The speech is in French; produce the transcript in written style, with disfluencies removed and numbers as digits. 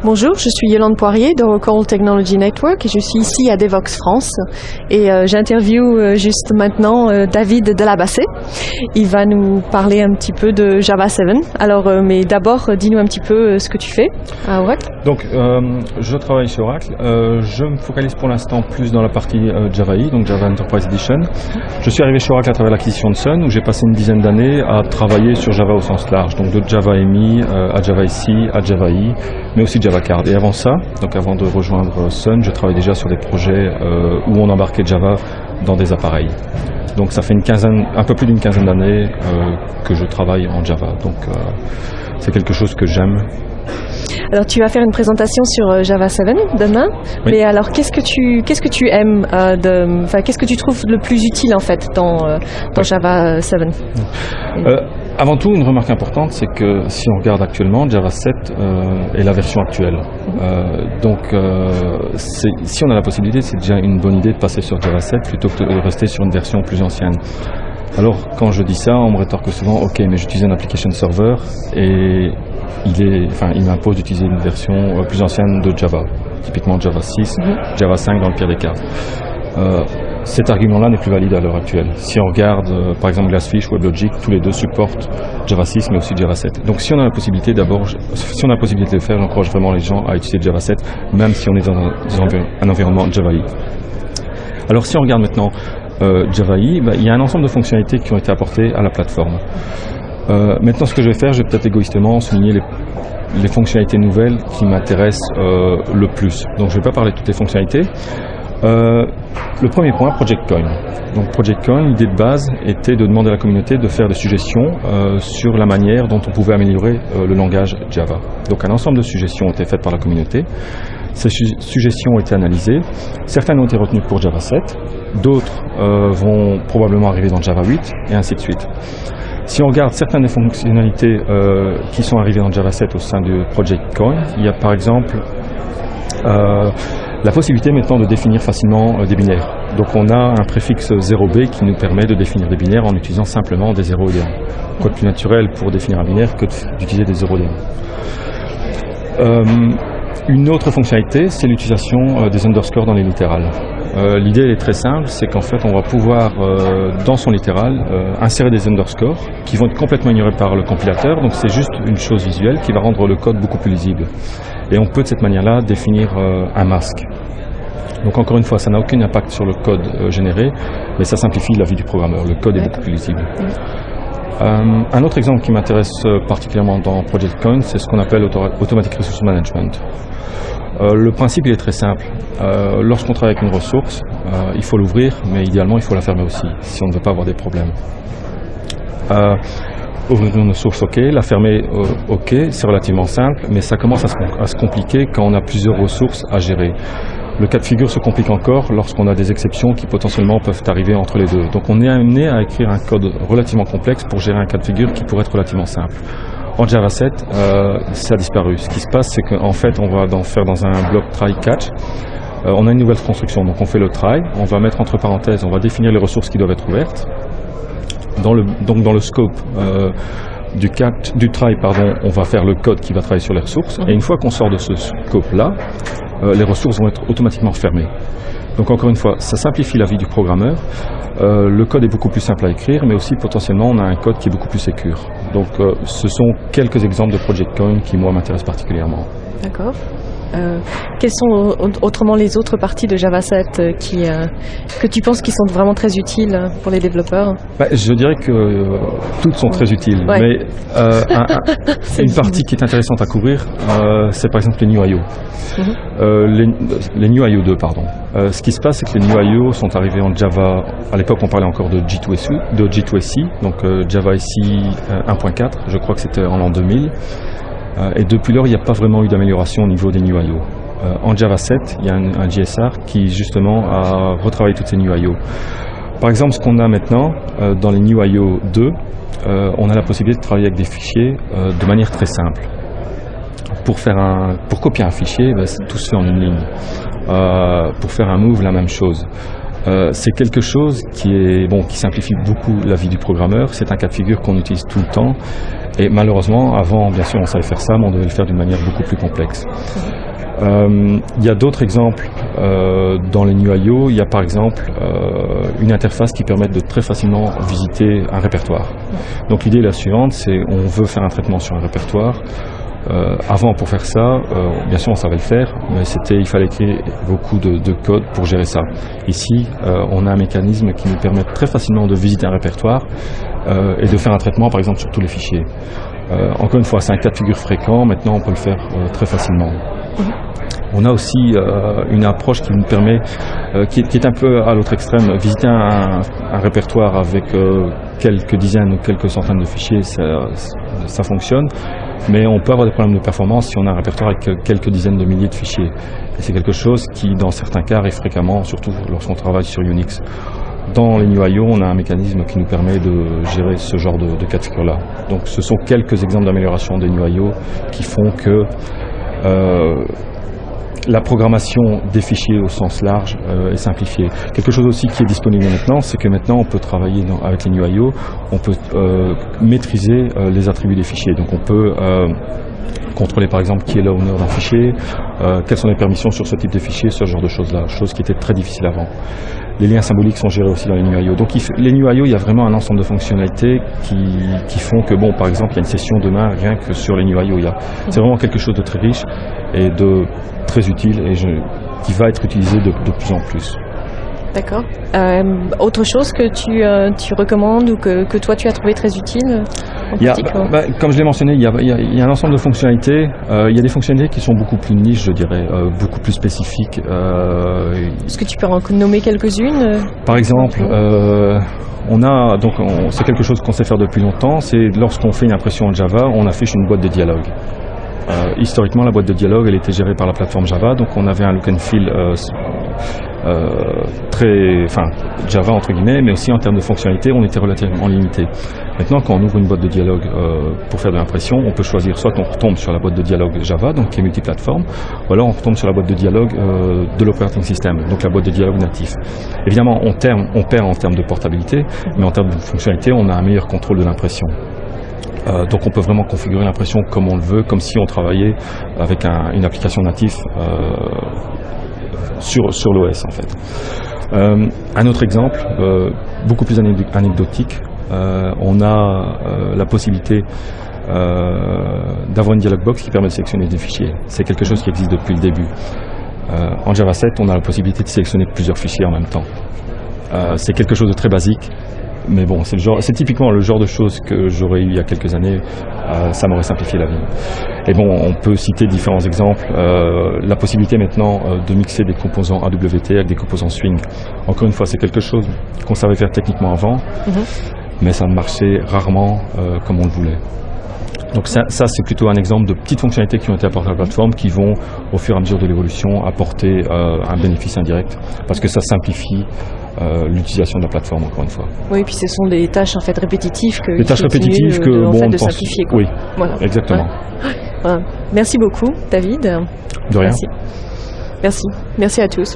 Bonjour, je suis Yolande Poirier d'Oracle Technology Network et je suis ici à Devox France et j'interviewe juste maintenant David Delabassé. Il va nous parler un petit peu de Java 7. Alors, mais d'abord, dis-nous un petit peu ce que tu fais à Oracle. Donc, je travaille chez Oracle. Je me focalise pour l'instant plus dans la partie Java EE, donc Java Enterprise Edition. Je suis arrivé chez Oracle à travers l'acquisition de Sun, où j'ai passé une dizaine d'années à travailler sur Java au sens large, donc de Java EMI à Java EC, à Java EE, mais aussi Java Card. Et avant ça, donc avant de rejoindre Sun, je travaillais déjà sur des projets où on embarquait Java dans des appareils. Donc ça fait un peu plus d'une quinzaine d'années que je travaille en Java. Donc c'est quelque chose que j'aime. Alors tu vas faire une présentation sur Java 7 demain, oui. Mais alors qu'est-ce que tu aimes, qu'est-ce que tu trouves le plus utile en fait dans Java 7? Avant tout, une remarque importante, c'est que si on regarde actuellement, Java 7 est la version actuelle. Si on a la possibilité, c'est déjà une bonne idée de passer sur Java 7 plutôt que de rester sur une version plus ancienne. Alors, quand je dis ça, on me rétorque souvent, ok, mais j'utilise un application server et il m'impose d'utiliser une version plus ancienne de Java, typiquement Java 6, Java 5 dans le pire des cas. Cet argument-là n'est plus valide à l'heure actuelle. Si on regarde par exemple Glassfish, WebLogic, tous les deux supportent Java 6 mais aussi Java 7. Donc si on a la possibilité de le faire, j'encourage vraiment les gens à utiliser Java 7, même si on est dans un environnement Java EE. Alors si on regarde maintenant Java EE, il y a un ensemble de fonctionnalités qui ont été apportées à la plateforme. Maintenant ce que je vais faire, je vais peut-être égoïstement souligner les fonctionnalités nouvelles qui m'intéressent le plus. Donc je ne vais pas parler de toutes les fonctionnalités. Le premier point, Project Coin. Donc Project Coin, l'idée de base était de demander à la communauté de faire des suggestions sur la manière dont on pouvait améliorer le langage Java. Donc un ensemble de suggestions ont été faites par la communauté. Ces suggestions ont été analysées. Certaines ont été retenues pour Java 7, d'autres vont probablement arriver dans Java 8 et ainsi de suite. Si on regarde certaines des fonctionnalités qui sont arrivées dans Java 7 au sein de Project Coin, il y a par exemple la possibilité maintenant de définir facilement des binaires. Donc on a un préfixe 0b qui nous permet de définir des binaires en utilisant simplement des 0 et des 1. Quoi de plus naturel pour définir un binaire que d'utiliser des 0 et des 1. Une autre fonctionnalité, c'est l'utilisation des underscores dans les littérales. L'idée est très simple, c'est qu'en fait on va pouvoir dans son littéral insérer des underscores qui vont être complètement ignorés par le compilateur, donc c'est juste une chose visuelle qui va rendre le code beaucoup plus lisible. Et on peut de cette manière-là définir un masque. Donc encore une fois, ça n'a aucun impact sur le code généré, mais ça simplifie la vie du programmeur, le code est beaucoup plus lisible. Un autre exemple qui m'intéresse particulièrement dans Project Coin, c'est ce qu'on appelle Automatic Resource Management. Le principe il est très simple. Lorsqu'on travaille avec une ressource, il faut l'ouvrir, mais idéalement il faut la fermer aussi, si on ne veut pas avoir des problèmes. Ouvrir une ressource, ok, la fermer, ok, c'est relativement simple, mais ça commence à se compliquer quand on a plusieurs ressources à gérer. Le cas de figure se complique encore lorsqu'on a des exceptions qui potentiellement peuvent arriver entre les deux. Donc on est amené à écrire un code relativement complexe pour gérer un cas de figure qui pourrait être relativement simple. En Java 7, ça a disparu. Ce qui se passe, c'est qu'en fait, on va faire dans un bloc try catch. On a une nouvelle construction, donc on fait le try, on va mettre entre parenthèses, on va définir les ressources qui doivent être ouvertes. Donc dans le scope du try, on va faire le code qui va travailler sur les ressources. Et une fois qu'on sort de ce scope-là, les ressources vont être automatiquement fermées. Donc encore une fois, ça simplifie la vie du programmeur. Le code est beaucoup plus simple à écrire, mais aussi potentiellement on a un code qui est beaucoup plus sécure. Donc ce sont quelques exemples de Project Coin qui moi m'intéressent particulièrement. D'accord. Quelles sont autrement les autres parties de Java 7 que tu penses qui sont vraiment très utiles pour les développeurs? Je dirais que toutes sont très utiles, mais une partie qui est intéressante à couvrir, c'est par exemple les New IO. Les New IO 2, pardon. Ce qui se passe, c'est que les New IO sont arrivés en Java, à l'époque on parlait encore de G2SE, donc Java SE 1.4, je crois que c'était en l'an 2000. Et depuis lors, il n'y a pas vraiment eu d'amélioration au niveau des New IO. En Java 7, il y a un JSR qui justement a retravaillé toutes ces New IO. Par exemple, ce qu'on a maintenant dans les New IO 2, on a la possibilité de travailler avec des fichiers de manière très simple. Pour copier un fichier, tout se fait en une ligne. Pour faire un move, la même chose. c'est quelque chose qui simplifie beaucoup la vie du programmeur. C'est un cas de figure qu'on utilise tout le temps. Et malheureusement, avant, bien sûr, on savait faire ça, mais on devait le faire d'une manière beaucoup plus complexe. Il y a d'autres exemples dans les NewIO. Il y a par exemple une interface qui permet de très facilement visiter un répertoire. Donc l'idée est la suivante, c'est on veut faire un traitement sur un répertoire. Avant, pour faire ça, bien sûr on savait le faire, mais il fallait écrire beaucoup de code pour gérer ça. Ici, on a un mécanisme qui nous permet très facilement de visiter un répertoire et de faire un traitement par exemple sur tous les fichiers. Encore une fois, c'est un cas de figure fréquent, maintenant on peut le faire très facilement. On a aussi une approche qui nous permet, qui est un peu à l'autre extrême, visiter un répertoire avec quelques dizaines ou quelques centaines de fichiers, ça fonctionne, mais on peut avoir des problèmes de performance si on a un répertoire avec quelques dizaines de milliers de fichiers. Et c'est quelque chose qui, dans certains cas, arrive fréquemment, surtout lorsqu'on travaille sur Unix. Dans les NewIO, on a un mécanisme qui nous permet de gérer ce genre de cas de figure-là. Donc ce sont quelques exemples d'amélioration des NewIO qui font que la programmation des fichiers au sens large est simplifiée. Quelque chose aussi qui est disponible maintenant, c'est que maintenant on peut travailler avec les NewIO, on peut maîtriser les attributs des fichiers. Donc on peut contrôler par exemple qui est l'owner d'un fichier, quelles sont les permissions sur ce type de fichier, ce genre de choses-là, chose qui était très difficile avant. Les liens symboliques sont gérés aussi dans les NewIO. Donc les NewIO, il y a vraiment un ensemble de fonctionnalités qui font que, bon, par exemple, il y a une session demain rien que sur les NewIO. C'est vraiment quelque chose de très riche et de très utile et qui va être utilisé de plus en plus. D'accord. Autre chose que tu recommandes ou que toi tu as trouvé très utile comme je l'ai mentionné, il y a un ensemble de fonctionnalités. Il y a des fonctionnalités qui sont beaucoup plus niches, je dirais, beaucoup plus spécifiques. Est-ce que tu peux en nommer quelques-unes Par exemple, c'est quelque chose qu'on sait faire depuis longtemps. C'est lorsqu'on fait une impression en Java, on affiche une boîte de dialogue. Historiquement, la boîte de dialogue, elle était gérée par la plateforme Java, donc on avait un look and feel Java entre guillemets, mais aussi en termes de fonctionnalité, on était relativement limité. Maintenant, quand on ouvre une boîte de dialogue pour faire de l'impression, on peut choisir soit on retombe sur la boîte de dialogue Java, donc qui est multiplateforme, ou alors on retombe sur la boîte de dialogue de l'operating system, donc la boîte de dialogue natif. Évidemment, on perd en termes de portabilité, mais en termes de fonctionnalité, on a un meilleur contrôle de l'impression. Donc on peut vraiment configurer l'impression comme on le veut, comme si on travaillait avec une application native sur l'OS en fait. Un autre exemple, beaucoup plus anecdotique, on a la possibilité d'avoir une dialog box qui permet de sélectionner des fichiers. C'est quelque chose qui existe depuis le début. En Java 7, on a la possibilité de sélectionner plusieurs fichiers en même temps. C'est quelque chose de très basique. Mais bon, c'est typiquement le genre de choses que j'aurais eu il y a quelques années, ça m'aurait simplifié la vie. Et bon, on peut citer différents exemples. La possibilité maintenant de mixer des composants AWT avec des composants Swing. Encore une fois, c'est quelque chose qu'on savait faire techniquement avant, mais ça ne marchait rarement comme on le voulait. Donc ça c'est plutôt un exemple de petites fonctionnalités qui ont été apportées à la plateforme qui vont, au fur et à mesure de l'évolution, apporter un bénéfice indirect, parce que ça simplifie l'utilisation de la plateforme, encore une fois. Oui, et puis ce sont des tâches en fait répétitives que on pense simplifier. Quoi. Oui, voilà. Exactement. Ouais. Voilà. Merci beaucoup, David. De rien. Merci à tous.